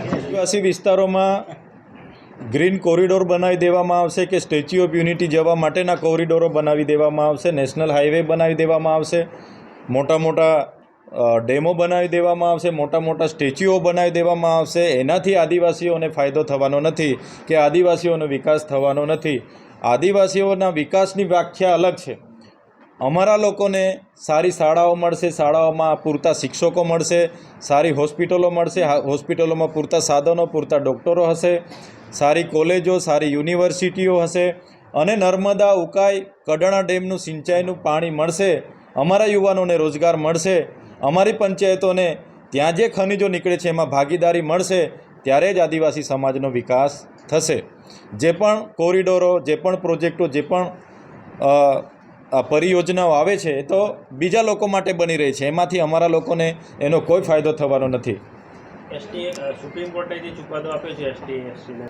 આદિવાસી વિસ્તારોમાં green corridor બનાવી દેવામાં આવશે કે સ્ટેચ્યુ ઓફ યુનિટી જવા માટેના કોરિડોરો બનાવી દેવામાં આવશે, નેશનલ હાઈવે બનાવી દેવામાં આવશે, મોટા મોટા ડેમો બનાવી દેવામાં આવશે, મોટા મોટા સ્ટેચ્યુઓ બનાવી દેવામાં આવશે. એનાથી આદિવાસીઓને ફાયદો થવાનો નથી કે આદિવાસીઓનો વિકાસ થવાનો નથી. આદિવાસીઓના વિકાસની વ્યાખ્યા અલગ છે. અમારા લોકોને સારી શાળાઓ મળશે, શાળાઓમાં પૂરતા શિક્ષકો મળશે, સારી હોસ્પિટલો મળશે, હોસ્પિટલોમાં પૂરતા સાધનો, પૂરતા ડૉક્ટરો હશે, સારી કોલેજો, સારી યુનિવર્સિટીઓ હશે અને નર્મદા, ઉકાઈ, કડાણા ડેમનું સિંચાઈનું પાણી મળશે. અમારા યુવાનોને રોજગાર મળશે. અમારી પંચાયતોને ત્યાં જે ખનિજો નીકળે છે એમાં ભાગીદારી મળશે. ત્યારે જ આદિવાસી સમાજનો વિકાસ થશે. જે પણ કોરિડોરો, જે પણ પ્રોજેક્ટો, જે પણ પરિયોજનાઓ આવે છે એ તો બીજા લોકો માટે બની રહી છે. એમાંથી અમારા લોકોને એનો કોઈ ફાયદો થવાનો નથી. સુપ્રીમ કોર્ટે જે ચુકાદો આપ્યો છે ST/STને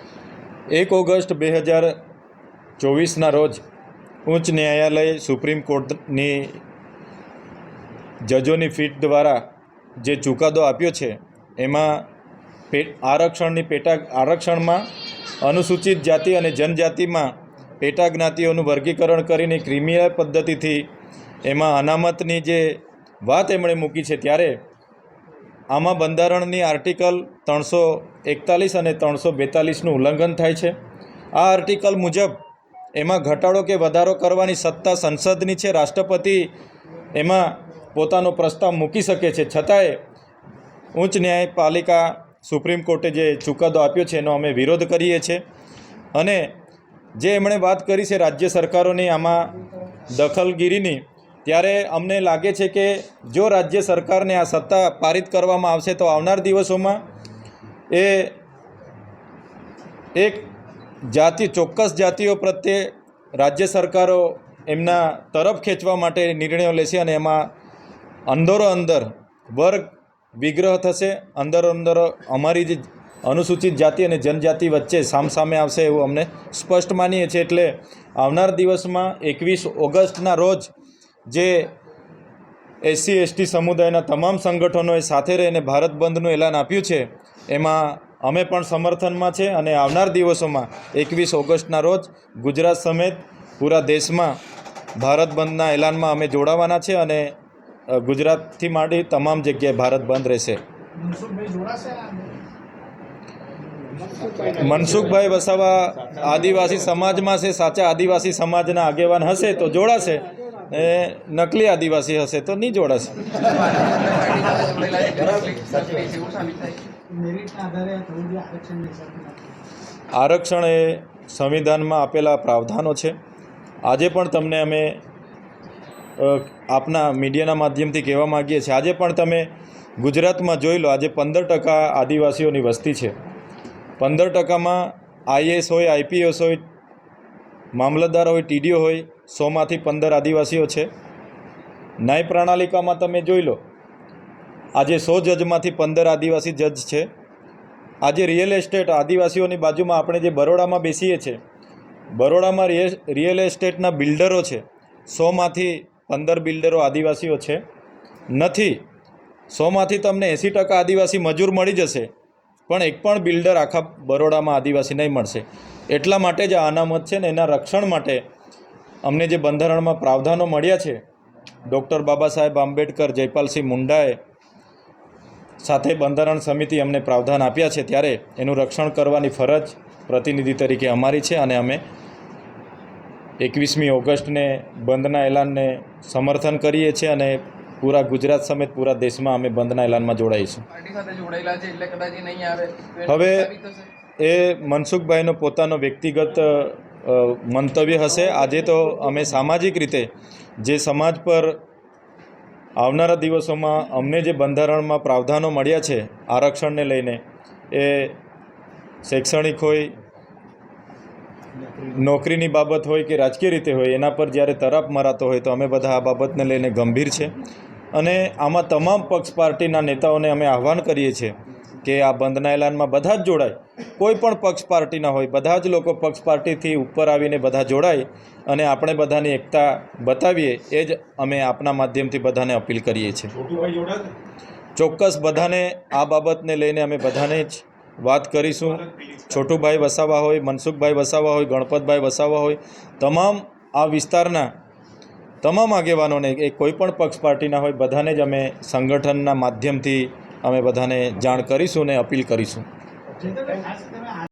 1 ઓગસ્ટ 2024ના રોજ ઉચ્ચ ન્યાયાલય સુપ્રીમ કોર્ટની જજોની ફીટ દ્વારા જે ચુકાદો આપ્યો છે એમાં આરક્ષણમાં અનુસૂચિત જાતિ અને જનજાતિમાં પેટા જ્ઞાતિઓનું વર્ગીકરણ કરીને ક્રિમિનલ પદ્ધતિથી એમાં અનામતની જે વાત એમણે મૂકી છે, ત્યારે આમાં બંધારણની આર્ટિકલ 341 અને 342નું ઉલ્લંઘન થાય છે. આ આર્ટિકલ મુજબ એમાં ઘટાડો કે વધારો કરવાની સત્તા સંસદની છે. રાષ્ટ્રપતિ એમાં પોતાનો પ્રસ્તાવ મૂકી શકે છે. છતાંય ઉચ્ચ ન્યાયપાલિકા સુપ્રીમ કોર્ટે જે ચુકાદો આપ્યો છે એનો અમે વિરોધ કરીએ છીએ. અને જે એમણે વાત કરી છે રાજ્ય સરકારોની આમાં દખલગીરીની, ત્યારે અમને લાગે છે કે જો રાજ્ય સરકારને આ સત્તા પારિત કરવામાં આવશે તો આવનાર દિવસોમાં એ એક ચોક્કસ જાતિઓ પ્રત્યે રાજ્ય સરકારો એમના તરફ ખેંચવા માટે નિર્ણયો લેશે અને એમાં અંદરો અંદર વર્ગ વિગ્રહ થશે. અંદરો અંદર અમારી જે અનુસૂચિત જાતિ અને જનજાતિ વચ્ચે સામસામે આવશે એવું અમને સ્પષ્ટ માનીએ છીએ. એટલે આવનાર દિવસમાં 21 ઓગસ્ટના રોજ જે SC/ST સમુદાયના તમામ સંગઠનોએ સાથે રહીને ભારત બંધનું એલાન આપ્યું છે એમાં અમે પણ સમર્થનમાં છે. અને આવનાર દિવસોમાં 21 ઓગસ્ટના રોજ ગુજરાત સમેત પૂરા દેશમાં ભારત બંધના એલાનમાં અમે જોડાવાના છે અને ગુજરાતથી માંડી તમામ જગ્યાએ ભારત બંધ રહેશે. મનસુખભાઈ વસાવા આદિવાસી સમાજમાં છે, સાચા આદિવાસી સમાજના આગેવાન હશે તો જોડાશે, નકલી આદિવાસી હશે તો નહીં જોડાશે. આરક્ષણ એ સંવિધાનમાં આપેલા પ્રાવધાનો છે. આજે પણ તમને અમે આપના મીડિયાના માધ્યમથી કહેવા માગીએ છીએ, આજે પણ તમે ગુજરાતમાં જોઈ લો, આજે 15% આદિવાસીઓની વસ્તી છે. 15%માં IAS હોય, IPS હોય, મામલતદાર હોય, TDO હોય, 100માંથી 15 આદિવાસીઓ છે. ન્યાય પ્રણાલિકામાં તમે જોઈ લો, આજે 100 જજમાંથી 15 આદિવાસી જજ છે. આજે રિયલ એસ્ટેટ આદિવાસીઓની બાજુમાં આપણે જે બરોડામાં બેસીએ છીએ, બરોડામાં રિયલ એસ્ટેટના બિલ્ડરો છે, 100માંથી 15 બિલ્ડરો આદિવાસીઓ છે નથી. 100માંથી તમને 80% આદિવાસી મજૂર મળી જશે, પણ એક પણ બિલ્ડર આખા બરોડામાં આદિવાસી નહીં મળશે. એટલા માટે જ આ અનામત છે ને એના રક્ષણ માટે અમને જે બંધારણમાં પ્રાવધાનો મળ્યા છે, ડૉક્ટર બાબા સાહેબ આંબેડકર, જયપાલસિંહ મુંડાએ સાથે બંધારણ સમિતિ અમને પ્રાવધાન આપ્યા છે, ત્યારે એનું રક્ષણ કરવાની ફરજ પ્રતિનિધિ તરીકે અમારી છે. અને અમે 21મી ઓગસ્ટને બંધના એલાનને સમર્થન કરીએ છીએ અને પૂરા ગુજરાત સમેત પૂરા દેશમાં અમે બંધના એલાનમાં જોડાઈશું. હવે એ મનસુખભાઈનો પોતાનો વ્યક્તિગત મંતવ્ય હશે. આજે તો અમે સામાજિક રીતે જે સમાજ પર આવનારા દિવસોમાં અમને જે બંધારણમાં પ્રાવધાનો મળ્યા છે આરક્ષણને લઈને, એ શૈક્ષણિક હોય, નોકરીની બાબત હોય કે રાજકીય રીતે હોય, એના પર જ્યારે તરાપ મરાતો હોય તો અમે બધા આ બાબતને લઈને ગંભીર છે. અને આમાં તમામ પક્ષ પાર્ટીના નેતાઓને અમે આહ્વાન કરીએ છીએ કે આ બંધના એલાનમાં બધા જ જોડાય. કોઈ પણ પક્ષ પાર્ટીના હોય, બધા જ લોકો પક્ષ પાર્ટીથી ઉપર આવીને બધા જોડાય અને આપણે બધાની એકતા બતાવીએ, એ જ અમે આપના માધ્યમથી બધાને અપીલ કરીએ છીએ. ચોક્કસ બધાને આ બાબતને લઈને અમે બધાને જ વાત કરીશું. છોટુભાઈ વસાવા હોય, મનસુખભાઈ વસાવા હોય, ગણપતભાઈ વસાવા હોય, તમામ આ વિસ્તારના તમામ આગેવાનોને એ કોઈપણ પક્ષ પાર્ટીના હોય બધાને જ અમે સંગઠનના માધ્યમથી અમે બધાને જાણ કરીશું ને અપીલ કરીશું.